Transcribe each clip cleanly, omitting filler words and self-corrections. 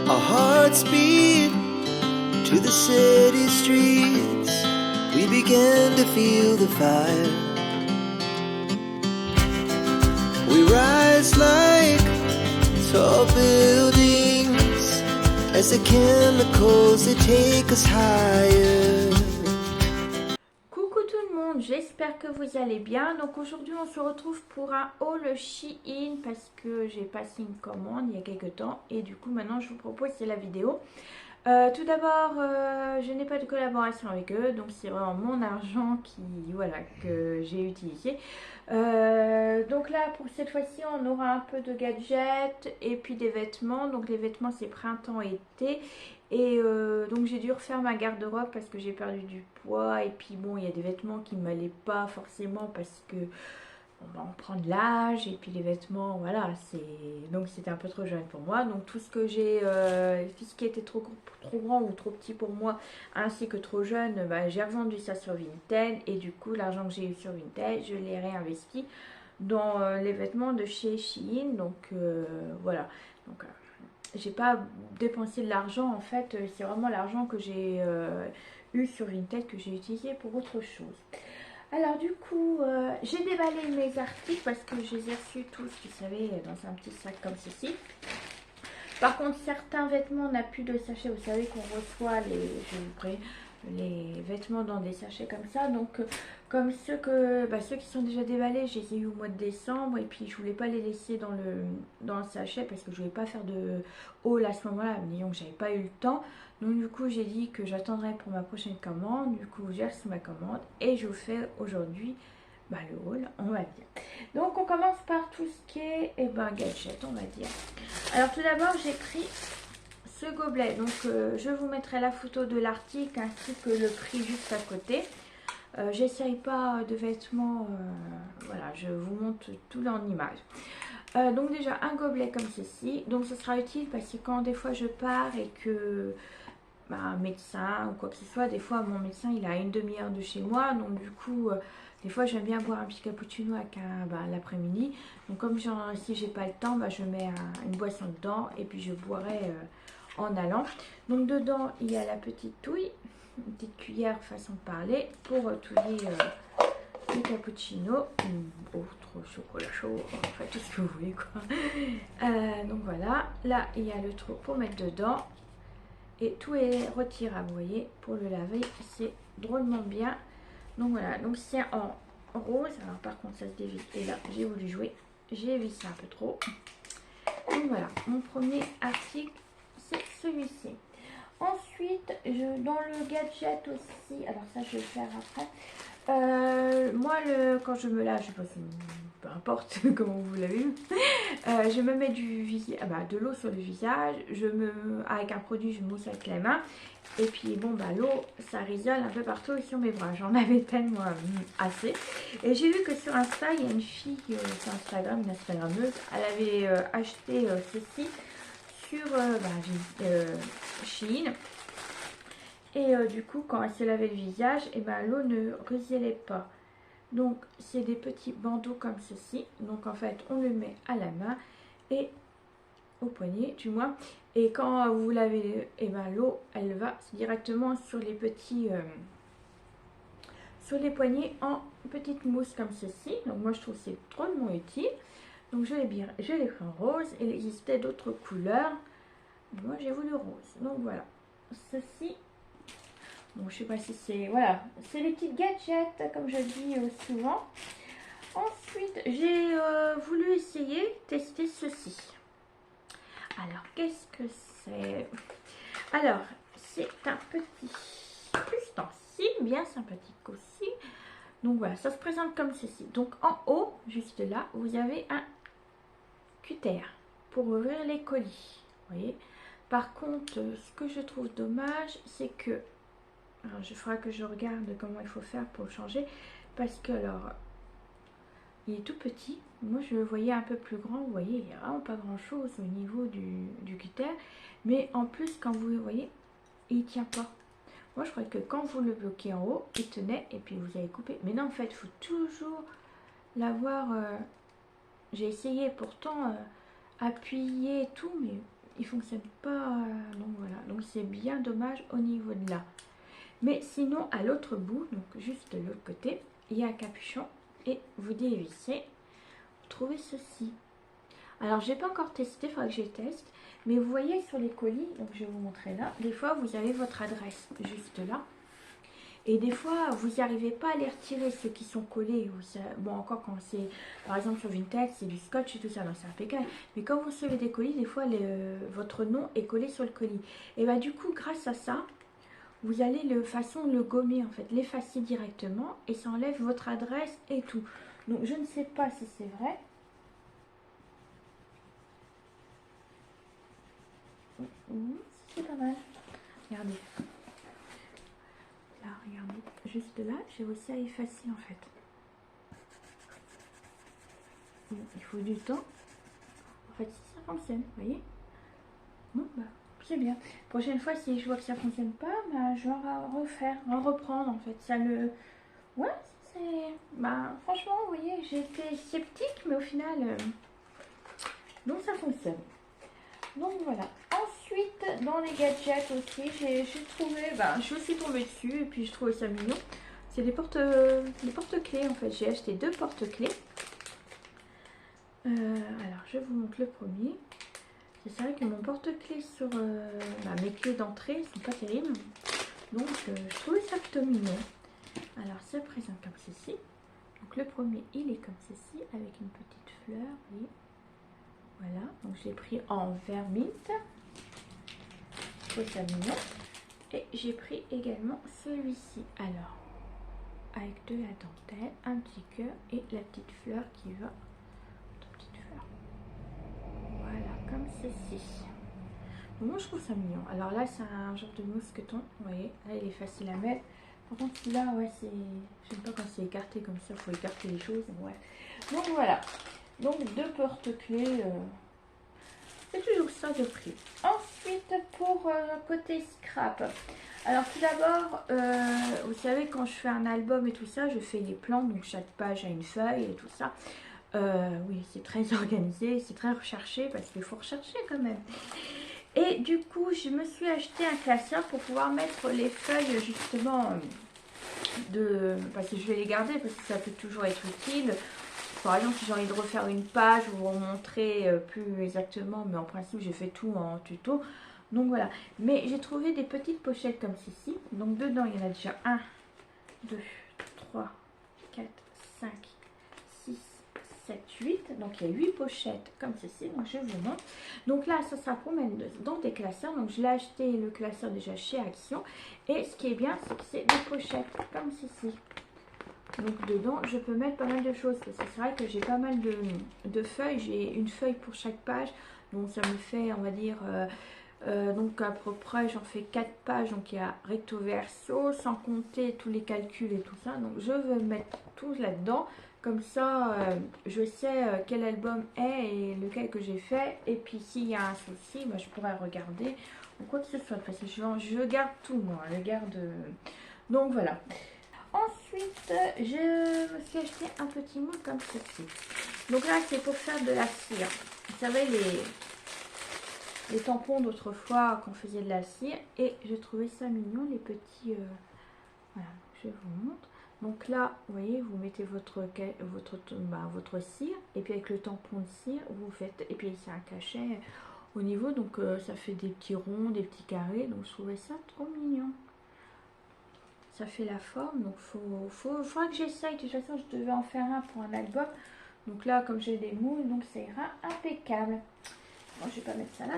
Our hearts beat to the city streets. We began to feel the fire. We rise like tall buildings as the chemicals they take us higher. Coucou tout le monde, j'espère que vous allez bien. Donc aujourd'hui on se retrouve pour un haul Shein parce que j'ai passé une commande il y a quelques temps et du coup maintenant je vous propose c'est la vidéo. Tout d'abord, je n'ai pas de collaboration avec eux, donc c'est vraiment mon argent que j'ai utilisé. Donc là, pour cette fois-ci, on aura un peu de gadgets et puis des vêtements. Donc les vêtements, c'est printemps-été. Et donc j'ai dû refaire ma garde-robe parce que j'ai perdu du poids. Et puis bon, il y a des vêtements qui ne m'allaient pas forcément parce que on prend de l'âge et puis les vêtements, voilà, donc c'était un peu trop jeune pour moi. Donc tout ce que j'ai, tout ce qui était trop grand ou trop petit pour moi, ainsi que trop jeune, bah, j'ai revendu ça sur Vinted et du coup l'argent que j'ai eu sur Vinted, je l'ai réinvesti dans les vêtements de chez Shein. Donc voilà, donc j'ai pas dépensé de l'argent en fait, c'est vraiment l'argent que j'ai eu sur Vinted que j'ai utilisé pour autre chose. Alors du coup, j'ai déballé mes articles parce que je les ai reçus tous, vous savez, dans un petit sac comme ceci. Par contre, certains vêtements n'ont plus de sachet. Vous savez qu'on reçoit les vêtements dans des sachets comme ça. Donc, comme ceux qui sont déjà déballés, je les ai eu au mois de décembre. Et puis, je voulais pas les laisser dans le sachet parce que je voulais pas faire de haul à ce moment-là. Disons que j'avais pas eu le temps. Donc, du coup, j'ai dit que j'attendrai pour ma prochaine commande. Du coup, j'ai reçu ma commande et je vous fais aujourd'hui le haul, on va dire. Donc, on commence par tout ce qui est gadget, on va dire. Alors tout d'abord j'ai pris ce gobelet, donc je vous mettrai la photo de l'article ainsi que le prix juste à côté. J'essaye pas de vêtements, voilà, je vous montre tout en image. Donc déjà un gobelet comme ceci, donc ce sera utile parce que quand des fois je pars et que un médecin ou quoi que ce soit, des fois mon médecin il a une demi-heure de chez moi, donc du coup des fois j'aime bien boire un petit cappuccino avec l'après-midi. Donc comme si j'ai pas le temps, je mets une boisson dedans et puis je boirai en allant. Donc dedans il y a la petite touille, une petite cuillère façon de parler pour touiller le cappuccino ou autre chocolat chaud, enfin tout ce que vous voulez quoi. Donc voilà, là il y a le trou pour mettre dedans. Et tout est retirable, vous voyez, pour le laver, c'est drôlement bien. Donc voilà, donc c'est en rose. Alors par contre ça se dévisse. Et là j'ai voulu jouer, j'ai vissé un peu trop. Donc voilà, mon premier article c'est celui-ci. Ensuite, dans le gadget aussi, alors ça je vais le faire après. Moi quand je me lave, je sais pas si peu importe comment vous l'avez vu, je me mets de l'eau sur le visage, avec un produit je mousse avec les mains et puis bon l'eau ça résole un peu partout sur mes bras, j'en avais tellement assez. Et j'ai vu que sur Insta il y a une fille sur Instagram, une Instagrammeuse, elle avait acheté ceci sur Shein. Et du coup, quand elle se lavait le visage, l'eau ne ruisselait pas. Donc, c'est des petits bandeaux comme ceci. Donc, en fait, on le met à la main et au poignet, du moins. Et quand vous lavez, l'eau, elle va directement sur les petits... sur les poignets en petite mousse comme ceci. Donc, moi, je trouve que c'est drôlement utile. Donc, je l'ai pris en rose. Il existait d'autres couleurs. Moi, j'ai voulu rose. Donc, voilà. Ceci... Bon, je sais pas si c'est... Voilà, c'est les petites gadgets, comme je dis souvent. Ensuite, j'ai voulu tester ceci. Alors, qu'est-ce que c'est? Alors, c'est un petit ustensile, bien sympathique aussi. Donc voilà, ça se présente comme ceci. Donc en haut, juste là, vous avez un cutter pour ouvrir les colis. Vous voyez? Par contre, ce que je trouve dommage, c'est que... Alors, il faudra que je regarde comment il faut faire pour le changer. Parce que, alors, il est tout petit. Moi, je le voyais un peu plus grand. Vous voyez, il n'y a vraiment pas grand-chose au niveau du cutter. Mais en plus, quand vous voyez, il ne tient pas. Moi, je crois que quand vous le bloquez en haut, il tenait et puis vous avez coupé. Mais non, en fait, il faut toujours l'avoir... J'ai essayé pourtant appuyer et tout, mais il fonctionne pas. Donc voilà, donc c'est bien dommage au niveau de là. Mais sinon, à l'autre bout, donc juste de l'autre côté, il y a un capuchon et vous dévissez, vous trouvez ceci. Alors, j'ai pas encore testé, il faudra que je teste. Mais vous voyez sur les colis, donc je vais vous montrer là, des fois vous avez votre adresse juste là. Et des fois, vous n'y arrivez pas à les retirer, ceux qui sont collés. Bon, encore quand c'est, par exemple sur Vinted, c'est du scotch et tout ça, donc c'est impeccable. Mais quand vous recevez des colis, des fois, votre nom est collé sur le colis. Et bah du coup, grâce à ça, vous allez le gommer en fait, l'effacer directement et ça enlève votre adresse et tout. Donc je ne sais pas si c'est vrai. C'est pas mal. Regardez. Là, regardez. Juste là, j'ai aussi à effacer en fait. Il faut du temps. En fait, si ça fonctionne, vous voyez. Bon, bah, c'est bien. Prochaine fois, si je vois que ça fonctionne pas, bah, je vais en reprendre en fait. Ça le... Ouais, c'est... Bah, franchement, vous voyez, j'ai été sceptique, mais au final... Donc, ça fonctionne. Donc, voilà. Ensuite, dans les gadgets aussi, j'ai trouvé... Bah, je suis aussi tombée dessus, et puis je trouvais ça mignon. C'est des porte-clés, en fait. J'ai acheté 2 porte-clés. Alors, je vous montre le premier. C'est vrai que mon porte-clés sur mes clés d'entrée ne sont pas terribles. Donc, je trouvais ça plutôt mignon. Alors, ça présente comme ceci. Donc, le premier, il est comme ceci, avec une petite fleur. Vous voyez. Voilà. Donc, j'ai pris en vert mint. Je trouve ça mignon. Et j'ai pris également celui-ci. Alors, avec de la dentelle, un petit cœur et la petite fleur qui va. Voilà, comme ceci. Donc, moi, je trouve ça mignon. Alors là, c'est un genre de mousqueton. Vous voyez, là, il est facile à mettre. Par contre, celui-là, ouais, c'est... J'aime pas quand c'est écarté comme ça. Il faut écarter les choses. Ouais. Donc, voilà. Donc, 2 porte-clés. C'est toujours ça de prix. Ensuite, pour côté scrap. Alors, tout d'abord, vous savez, quand je fais un album et tout ça, je fais les plans. Donc, chaque page a une feuille et tout ça. Oui, c'est très organisé, c'est très recherché parce qu'il faut rechercher quand même. Et du coup, je me suis acheté un classeur pour pouvoir mettre les feuilles justement parce que je vais les garder parce que ça peut toujours être utile. Par exemple, si j'ai envie de refaire une page ou vous montrer plus exactement, mais en principe, j'ai fait tout en tuto. Donc voilà. Mais j'ai trouvé des petites pochettes comme ceci. Donc dedans, il y en a déjà 1, 2, 3, 4, 5, 6, 7, 8. Donc il y a 8 pochettes comme ceci. Donc je vous montre. Donc là, ça pour mettre dans des classeurs. Donc je l'ai acheté le classeur déjà chez Action. Et ce qui est bien, c'est que c'est des pochettes comme ceci. Donc dedans, je peux mettre pas mal de choses. Parce que c'est vrai que j'ai pas mal de feuilles. J'ai une feuille pour chaque page. Donc ça me fait, on va dire... donc à peu près j'en fais 4 pages, donc il y a recto verso, sans compter tous les calculs et tout ça. Donc je veux mettre tout là-dedans, comme ça je sais quel album est et lequel que j'ai fait. Et puis s'il y a un souci, bah, je pourrais regarder ou quoi que ce soit, parce que je garde tout moi, je garde... Donc voilà. Ensuite je me suis acheté un petit moule comme ceci. Donc là c'est pour faire de la cire. Vous savez les tampons d'autrefois qu'on faisait de la cire, et j'ai trouvé ça mignon, les petits voilà, je vous montre. Donc là vous voyez, vous mettez votre cire, et puis avec le tampon de cire vous faites, et puis c'est un cachet au niveau, donc ça fait des petits ronds, des petits carrés. Donc je trouvais ça trop mignon, ça fait la forme. Donc faudra que j'essaye. De toute façon je devais en faire un pour un album, donc là comme j'ai des moules, donc ça ira impeccable. Bon, je vais pas mettre ça là,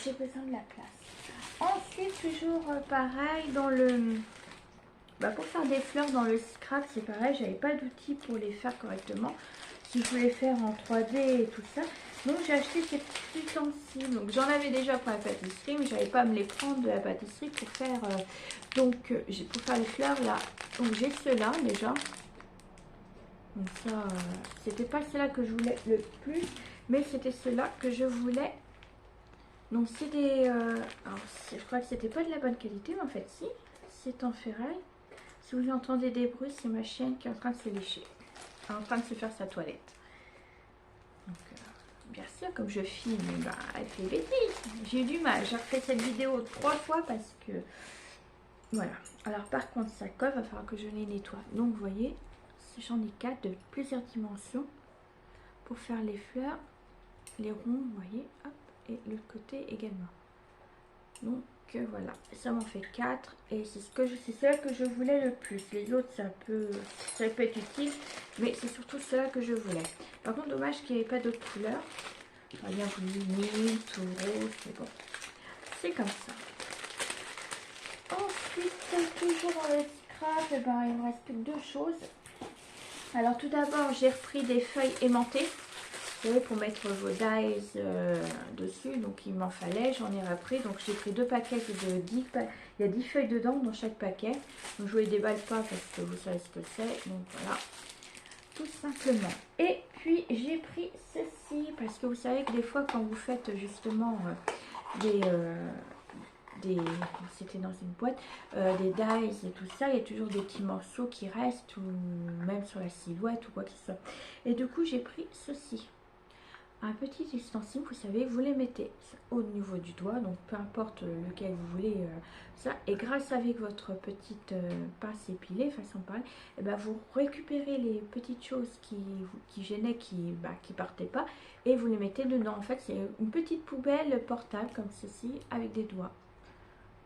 j'ai besoin de la place. Ensuite, toujours pareil, dans le... pour faire des fleurs dans le scrap, c'est pareil, j'avais pas d'outils pour les faire correctement. Si je voulais faire en 3D et tout ça. Donc j'ai acheté ces petits ustensiles. Donc j'en avais déjà pour la pâtisserie, mais j'avais pas à me les prendre de la pâtisserie pour faire... pour faire les fleurs là. Donc j'ai ceux-là déjà. Donc ça, c'était pas ceux-là que je voulais le plus, mais c'était ceux-là que je voulais. Donc c'est des... alors je crois que c'était pas de la bonne qualité, mais en fait si, c'est en ferraille. Si vous entendez des bruits, c'est ma chienne qui est en train de se lécher, en train de se faire sa toilette. Donc bien sûr, comme je filme, bah, elle fait bêtise. J'ai eu du mal. J'ai refait cette vidéo 3 fois parce que... Voilà. Alors par contre, ça colle, va falloir que je les nettoie. Donc vous voyez, j'en ai 4 de plusieurs dimensions pour faire les fleurs, les ronds, vous voyez, hop, et l'autre côté également. Donc voilà, ça m'en fait 4 et c'est celle que je voulais le plus. Les autres ça peut être utile, mais c'est surtout celle que je voulais. Par contre, dommage qu'il n'y ait pas d'autres couleurs. J'aurais bien voulu mint ou rose, mais bon, c'est comme ça. Ensuite, toujours dans le scrap, eh ben, il me reste plus que 2 choses. Alors tout d'abord, j'ai repris des feuilles aimantées. Vous savez, pour mettre vos dies dessus, donc il m'en fallait, j'en ai repris. Donc j'ai pris 2 paquets de 10, il y a 10 feuilles dedans dans chaque paquet. Donc je ne les déballe pas parce que vous savez ce que c'est. Donc voilà, tout simplement. Et puis j'ai pris ceci parce que vous savez que des fois quand vous faites justement c'était dans une boîte, des dies et tout ça, il y a toujours des petits morceaux qui restent, ou même sur la silhouette ou quoi que ce soit. Et du coup j'ai pris ceci, un petit ustensile, vous savez, vous les mettez au niveau du doigt, donc peu importe lequel vous voulez, ça, et grâce avec votre petite pince épilée, façon de parler, et ben vous récupérez les petites choses qui gênaient, qui partaient pas, et vous les mettez dedans. En fait, c'est une petite poubelle portable comme ceci, avec des doigts.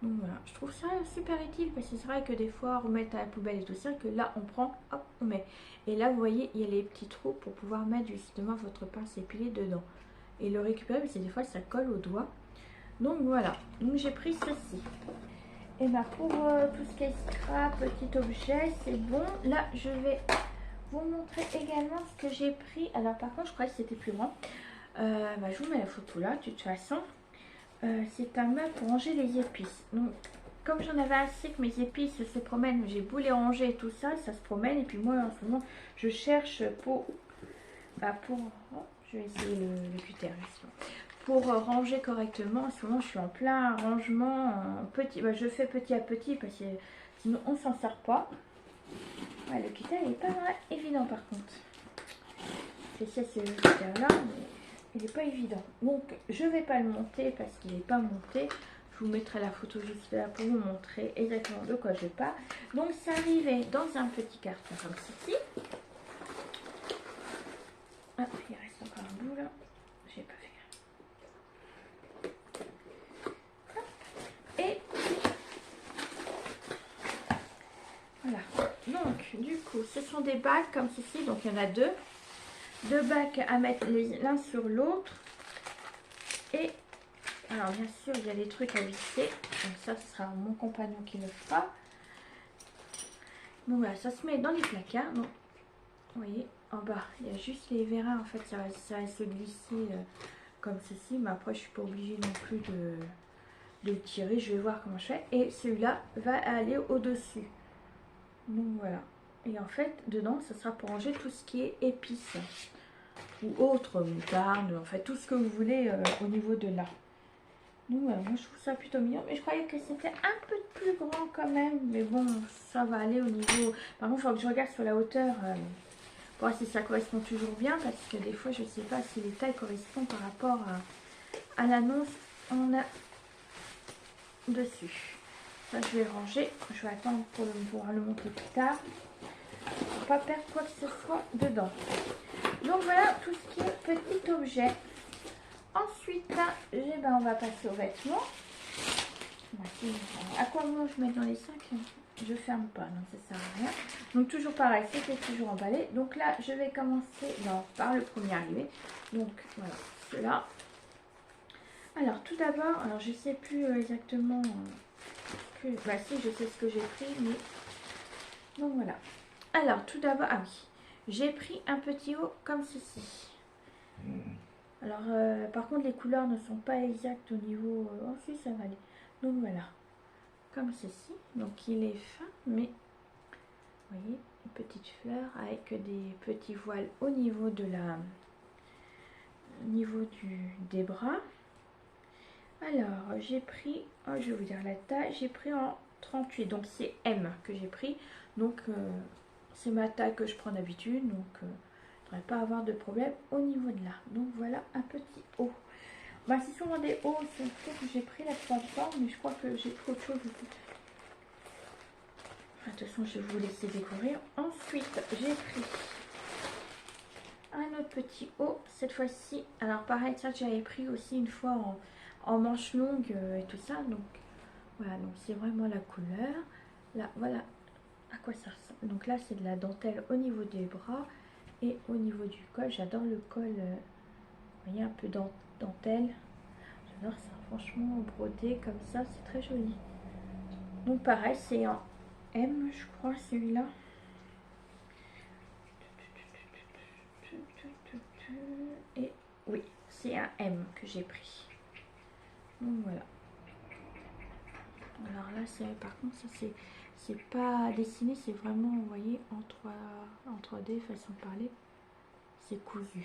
Donc voilà, je trouve ça super utile parce que c'est vrai que des fois remettre à la poubelle et tout ça, que là on prend, hop, on met. Et là vous voyez, il y a les petits trous pour pouvoir mettre justement votre pince épilée dedans. Et le récupérer, parce que des fois ça colle au doigt. Donc voilà, donc j'ai pris ceci. Et bah pour tout ce qui est scrap, petit objet, c'est bon. Là je vais vous montrer également ce que j'ai pris. Alors par contre je croyais que c'était plus grand. Je vous mets la photo là, de toute façon. C'est un meuble pour ranger les épices. Donc, comme j'en avais assez que mes épices se promènent, j'ai beau les ranger et tout ça, ça se promène. Et puis moi, en ce moment, je cherche oh, je vais essayer le cutter justement. Pour ranger correctement, en ce moment, je suis en plein rangement. Je fais petit à petit parce que sinon, on s'en sort pas. Ouais, le cutter, il est pas mal évident par contre. J'essaie ce cutter là, mais... il n'est pas évident. Donc, je ne vais pas le monter parce qu'il n'est pas monté. Je vous mettrai la photo juste là pour vous montrer exactement de quoi je parle. Donc, c'est arrivé dans un petit carton comme ceci. Ah, il reste encore un bout là. J'ai pas fait. Et voilà. Donc, du coup, ce sont des bacs comme ceci. Donc, il y en a 2. 2 bacs à mettre l'un sur l'autre. Et alors bien sûr il y a des trucs à visser. Donc ça ce sera mon compagnon qui le fera. Donc voilà, ça se met dans les placards. Donc vous voyez en bas il y a juste les vérins. En fait ça va se glisser comme ceci. Mais après je suis pas obligée non plus de le tirer. Je vais voir comment je fais. Et celui-là va aller au dessus. Donc voilà. Et en fait dedans ça sera pour ranger tout ce qui est épices ou autre, moutarde, en fait tout ce que vous voulez au niveau de là. Donc voilà, moi je trouve ça plutôt mignon, mais je croyais que c'était un peu plus grand quand même, mais bon ça va aller au niveau. Par contre il faut que je regarde sur la hauteur pour voir si ça correspond toujours bien, parce que des fois je sais pas si les tailles correspondent par rapport à l'annonce on a dessus. Ça je vais ranger, je vais attendre pour pouvoir le montrer plus tard pour pas perdre quoi que ce soit dedans. Donc voilà tout ce qui est petit objet. Ensuite, on va passer aux vêtements. À quoi moment je mets dans les sacs? Je ferme pas, donc ça sert à rien. Donc toujours pareil, c'était toujours emballé. Donc là, je vais commencer par le premier arrivé. Donc voilà, cela. Alors tout d'abord, alors je sais plus exactement si je sais ce que j'ai pris, mais donc voilà. Alors tout d'abord, ah oui, j'ai pris un petit haut comme ceci. Alors, par contre, les couleurs ne sont pas exactes au niveau... oh si, ça va aller. Donc voilà, comme ceci. Donc il est fin, mais vous voyez, une petite fleur avec des petits voiles au niveau de des bras. Alors, j'ai pris, je vais vous dire la taille, j'ai pris en 38, donc c'est M que j'ai pris. Donc, c'est ma taille que je prends d'habitude, donc devrais pas avoir de problème au niveau de là. Donc voilà un petit haut. Bah, c'est souvent des hauts, c'est ce que j'ai pris la plupart du temps, mais je crois que j'ai pris autre chose. De toute façon, je vais vous laisser découvrir. Ensuite, j'ai pris un autre petit haut, cette fois-ci. Alors pareil, ça j'avais pris aussi une fois en manche longue et tout ça. Donc voilà, donc c'est vraiment la couleur. Là, voilà à quoi ça ressemble. Donc là, c'est de la dentelle au niveau des bras et au niveau du col. J'adore le col, vous voyez, un peu dentelle. J'adore ça, franchement, brodé comme ça, c'est très joli. Donc pareil, c'est en M, je crois, celui-là. Et oui, c'est un M que j'ai pris. Donc voilà. Alors là, c'est par contre, ça c'est pas dessiné, c'est vraiment, vous voyez, en 3D, façon de parler. C'est cousu.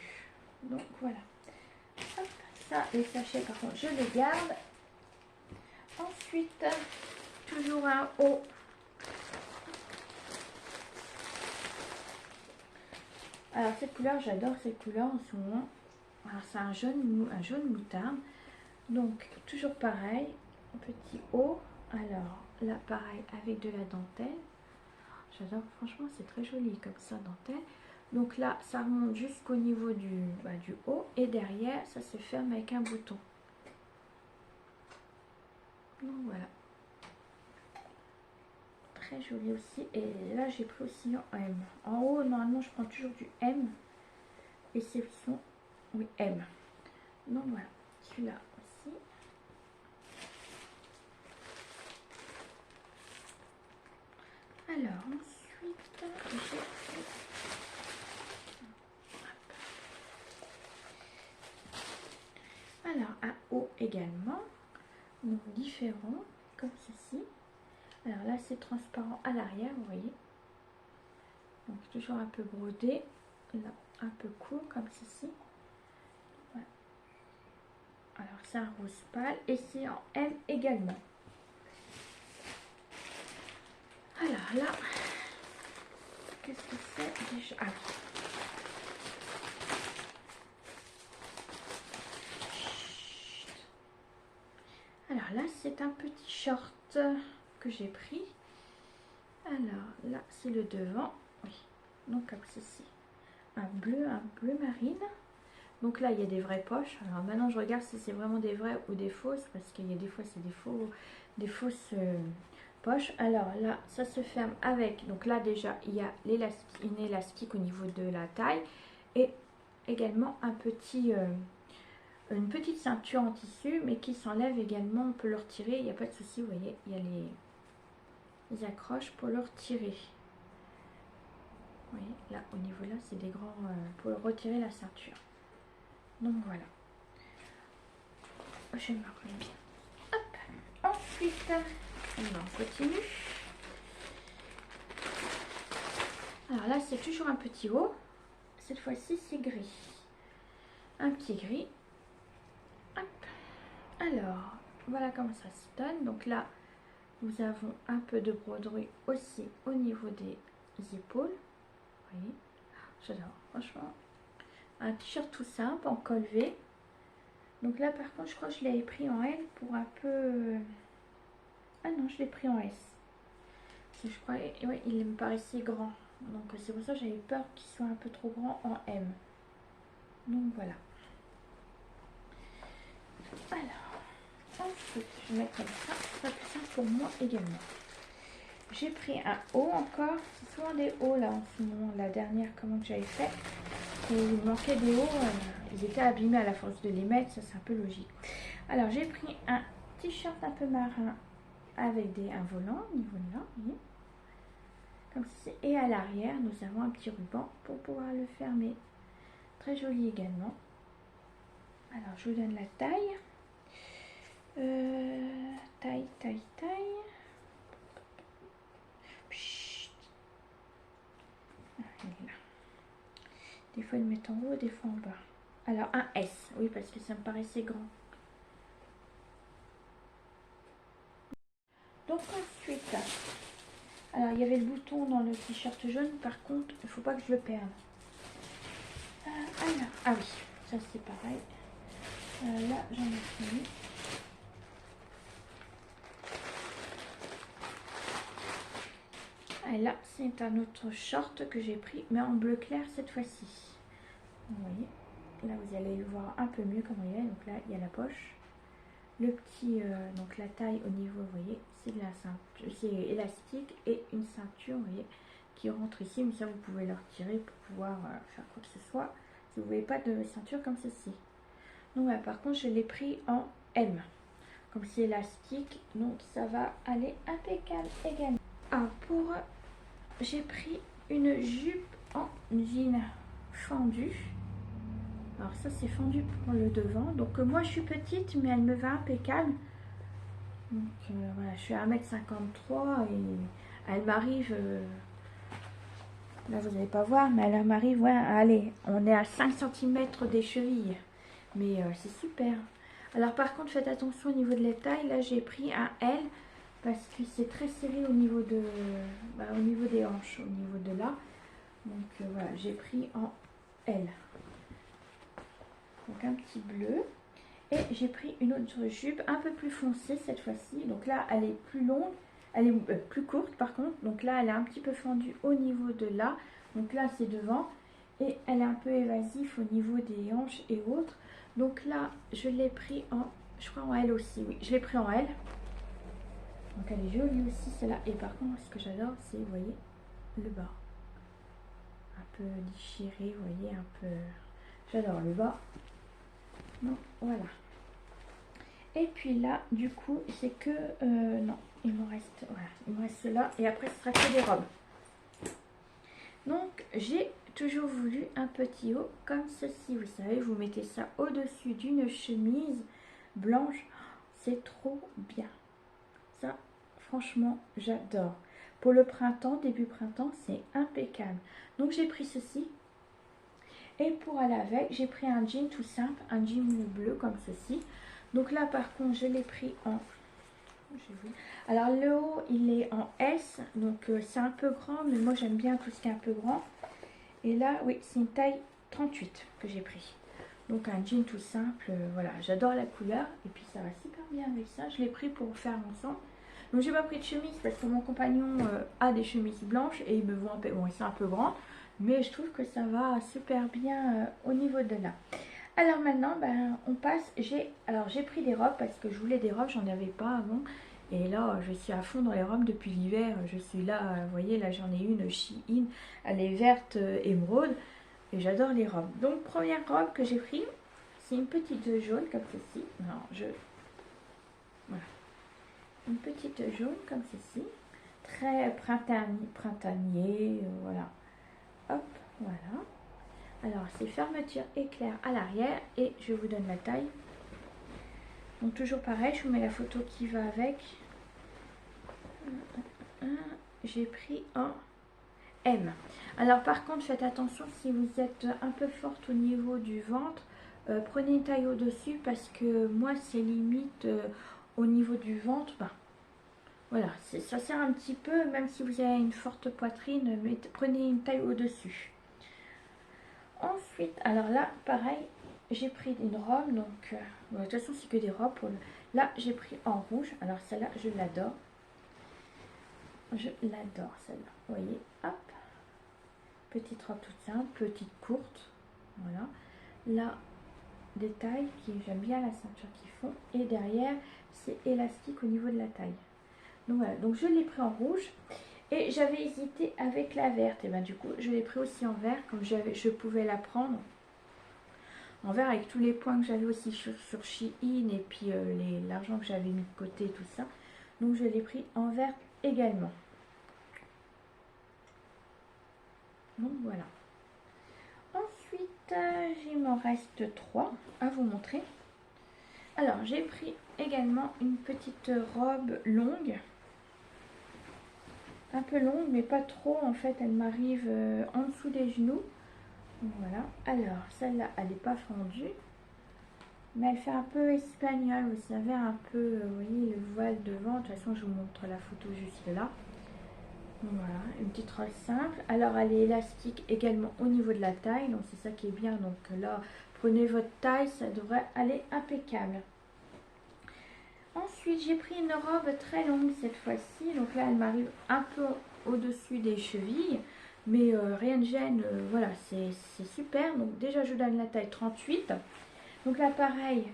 Donc voilà. Hop, ça, les sachets, par contre, je les garde. Ensuite, toujours un haut. Alors cette couleur, j'adore cette couleur en ce moment. Alors c'est un jaune moutarde. Donc toujours pareil, un petit haut. Alors là pareil avec de la dentelle. J'adore, franchement c'est très joli comme ça, dentelle. Donc là ça remonte jusqu'au niveau du haut et derrière ça se ferme avec un bouton. Donc voilà. Très joli aussi. Et là j'ai pris aussi en M. En haut normalement je prends toujours du M. Et c'est son, oui, M. Donc voilà, celui-là aussi. Alors ensuite, j'ai alors un haut également, donc différent, comme ceci. Alors là c'est transparent à l'arrière, vous voyez. Donc toujours un peu brodé, là un peu court comme ceci. Voilà. Alors c'est un rose pâle et c'est en M également. Alors là, qu'est-ce que c'est déjà? Ah oui. Alors là, c'est un petit short que j'ai pris. Alors là, c'est le devant. Oui, donc comme ceci. Un bleu marine. Donc là, il y a des vraies poches. Alors maintenant, je regarde si c'est vraiment des vraies ou des fausses. Parce qu'il y a des fois, c'est des fausses poches. Alors là, ça se ferme avec. Donc là, déjà, il y a une élastique au niveau de la taille. Et également un petit... une petite ceinture en tissu, mais qui s'enlève également. On peut le retirer, il n'y a pas de souci. Vous voyez, il y a les accroches pour le retirer. Vous voyez, là, au niveau là, c'est des grands... pour retirer la ceinture. Donc voilà. Je me remets bien. Hop. Ensuite, on continue. Alors là, c'est toujours un petit haut. Cette fois-ci, c'est gris. Un petit gris. Hop. Alors, voilà comment ça se donne. Donc là, nous avons un peu de broderie aussi au niveau des épaules. Vous voyez, j'adore, franchement. Un t-shirt tout simple en col V. Donc là, par contre, je crois que je l'avais pris en L pour un peu... Ah non, je l'ai pris en S. Parce que je crois, ouais, il me paraissait grand. Donc c'est pour ça que j'avais peur qu'il soit un peu trop grand en M. Donc voilà. Alors, ensuite, je vais mettre comme ça. Ce sera plus simple pour moi également. J'ai pris un haut encore. C'est souvent des hauts là en ce moment. La dernière commande que j'avais fait. Il manquait des hauts. Ils étaient abîmés à la force de les mettre. Ça, c'est un peu logique. Alors, j'ai pris un t-shirt un peu marin avec un volant au niveau de là. Voyez, comme ceci. Et à l'arrière, nous avons un petit ruban pour pouvoir le fermer. Très joli également. Alors, je vous donne la taille. Taille. Chut. Ah, il est là. Des fois, ils le mettent en haut, des fois en bas. Alors, un S. Oui, parce que ça me paraissait grand. Donc, ensuite, alors, il y avait le bouton dans le t-shirt jaune. Par contre, il ne faut pas que je le perde. Alors, ah oui, ça c'est pareil. Là, j'en ai fini. Et là, c'est un autre short que j'ai pris, mais en bleu clair cette fois-ci. Vous voyez, là vous allez le voir un peu mieux comment il est. Donc là, il y a la poche. Le petit, donc la taille au niveau, vous voyez, c'est de la ceinture, c'est élastique et une ceinture, vous voyez, qui rentre ici. Mais ça, vous pouvez le retirer pour pouvoir faire quoi que ce soit. Si vous ne voulez pas de ceinture comme ceci. Donc voilà, par contre, je l'ai pris en M. Comme c'est élastique, donc ça va aller impeccable également. Alors pour, j'ai pris une jupe en jean fendu. Alors ça c'est fendu pour le devant. Donc moi je suis petite mais elle me va impeccable. Donc voilà, je suis à 1m53 et elle m'arrive, là vous n'allez pas voir, mais elle m'arrive, ouais, allez, on est à 5 cm des chevilles. Mais c'est super. Alors par contre faites attention au niveau de la taille. Là j'ai pris un L parce que c'est très serré au niveau de, au niveau des hanches, au niveau de là. Donc voilà, j'ai pris en L. Donc un petit bleu. Et j'ai pris une autre jupe un peu plus foncée cette fois-ci. Donc là elle est plus longue, elle est plus courte par contre. Donc là elle est un petit peu fendue au niveau de là. Donc là c'est devant. Et elle est un peu évasive au niveau des hanches et autres. Donc là je l'ai pris en, je crois en L aussi, oui, je l'ai pris en L. Donc elle est jolie aussi celle-là. Et par contre ce que j'adore c'est, vous voyez, le bas. Un peu déchiré, vous voyez, un peu... J'adore le bas. Donc voilà. Et puis là, du coup, c'est que... non, il me reste... Voilà, il me reste cela. Et après, ce sera que des robes. Donc, j'ai toujours voulu un petit haut comme ceci. Vous savez, vous mettez ça au-dessus d'une chemise blanche. C'est trop bien. Ça, franchement, j'adore. Pour le printemps, début printemps, c'est impeccable. Donc, j'ai pris ceci. Et pour aller avec, j'ai pris un jean tout simple, un jean bleu comme ceci. Donc là, par contre, je l'ai pris en... Alors, le haut, il est en S. Donc, c'est un peu grand, mais moi, j'aime bien tout ce qui est un peu grand. Et là, oui, c'est une taille 38 que j'ai pris. Donc, un jean tout simple. Voilà, j'adore la couleur. Et puis, ça va super bien avec ça. Je l'ai pris pour faire ensemble. Donc, j'ai pas pris de chemise parce que mon compagnon a des chemises blanches. Et il me voit un peu... Bon, c'est un peu grand. Mais je trouve que ça va super bien au niveau de là. Alors maintenant, ben, on passe. Alors j'ai pris des robes parce que je voulais des robes, j'en avais pas avant. Et là, je suis à fond dans les robes depuis l'hiver. Je suis là, vous voyez, là j'en ai une Shein. Elle est verte émeraude. Et j'adore les robes. Donc première robe que j'ai pris, c'est une petite jaune comme ceci. Alors voilà. Une petite jaune comme ceci. Très printanier, voilà. Hop, voilà. Alors, c'est fermeture éclair à l'arrière et je vous donne la taille. Donc, toujours pareil, je vous mets la photo qui va avec. J'ai pris en M. Alors, par contre, faites attention si vous êtes un peu forte au niveau du ventre. Prenez une taille au-dessus parce que moi, c'est limite au niveau du ventre. Ben, voilà, ça sert un petit peu, même si vous avez une forte poitrine, mais prenez une taille au-dessus. Ensuite, alors là, pareil, j'ai pris une robe, donc de toute façon, c'est que des robes. Là, j'ai pris en rouge. Alors celle-là, je l'adore. Je l'adore, celle-là. Vous voyez, hop. Petite robe toute simple, petite courte. Voilà. Là, des tailles qui, j'aime bien la ceinture qu'ils font. Et derrière, c'est élastique au niveau de la taille. Donc voilà, donc je l'ai pris en rouge. Et j'avais hésité avec la verte. Et bien du coup, je l'ai pris aussi en vert. Comme je pouvais la prendre en vert avec tous les points que j'avais aussi sur Shein. Et puis l'argent que j'avais mis de côté, tout ça. Donc je l'ai pris en vert également. Donc voilà. Ensuite, il m'en reste 3 à vous montrer. Alors, j'ai pris également une petite robe longue. Un peu longue, mais pas trop. En fait, elle m'arrive en dessous des genoux. Voilà. Alors, celle-là, elle n'est pas fendue. Mais elle fait un peu espagnole. Vous savez, un peu, vous voyez, le voile devant. De toute façon, je vous montre la photo juste là. Voilà, une petite robe simple. Alors elle est élastique également au niveau de la taille, donc c'est ça qui est bien. Donc là, prenez votre taille, ça devrait aller impeccable. Ensuite, j'ai pris une robe très longue cette fois-ci. Donc là, elle m'arrive un peu au-dessus des chevilles, mais rien de gêne. Voilà, c'est super. Donc déjà, je donne la taille 38. Donc là, pareil,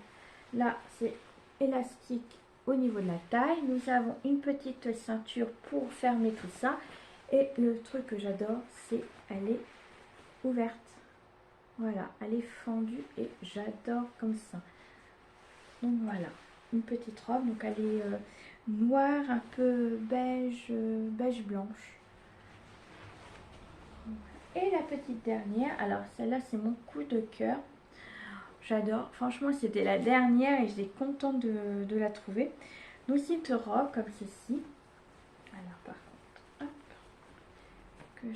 là, c'est élastique au niveau de la taille. Nous avons une petite ceinture pour fermer tout ça. Et le truc que j'adore, c'est elle est ouverte. Voilà, elle est fendue et j'adore comme ça. Donc voilà, une petite robe. Donc elle est noire, un peu beige, beige blanche. Et la petite dernière, alors celle-là c'est mon coup de cœur. J'adore, franchement c'était la dernière et j'étais contente de la trouver. Donc c'est une robe comme ceci. Alors par contre, hop, que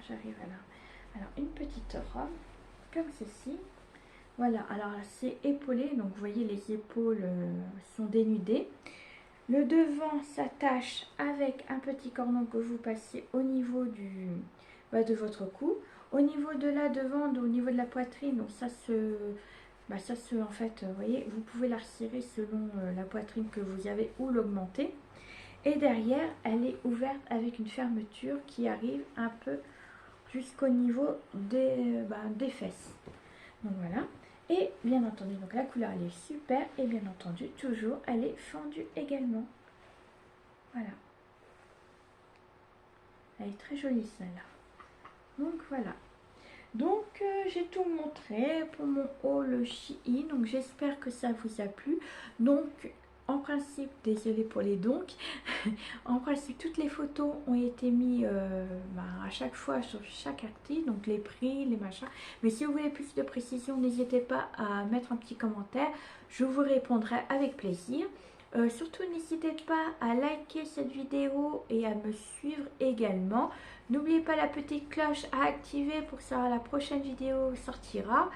j'arrive à la... Alors une petite robe comme ceci. Voilà, alors c'est épaulé, donc vous voyez les épaules sont dénudées. Le devant s'attache avec un petit cordon que vous passez au niveau de votre cou. Au niveau de la devant, au niveau de la poitrine, donc ça se en fait, vous voyez, vous pouvez la resserrer selon la poitrine que vous avez ou l'augmenter. Et derrière, elle est ouverte avec une fermeture qui arrive un peu jusqu'au niveau des fesses. Donc voilà. Et bien entendu, donc la couleur elle est super et bien entendu toujours elle est fendue également. Voilà. Elle est très jolie celle-là. Donc voilà. Donc j'ai tout montré pour mon haul Shein. Donc j'espère que ça vous a plu. Donc en principe, désolé pour les donc, en principe toutes les photos ont été mises à chaque fois sur chaque article, donc les prix, les machins. Mais si vous voulez plus de précision, n'hésitez pas à mettre un petit commentaire, je vous répondrai avec plaisir. Surtout n'hésitez pas à liker cette vidéo et à me suivre également. N'oubliez pas la petite cloche à activer pour savoir la prochaine vidéo sortira.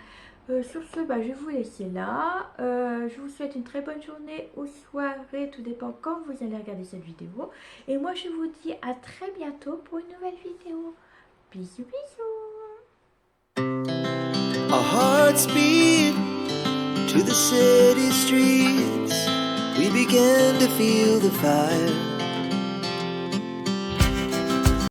Sur ce, je vais vous laisser là. Je vous souhaite une très bonne journée ou soirée, tout dépend quand vous allez regarder cette vidéo. Et moi, je vous dis à très bientôt pour une nouvelle vidéo. Bisous, bisous. Our hearts beat to the city streets. We began to feel the fire.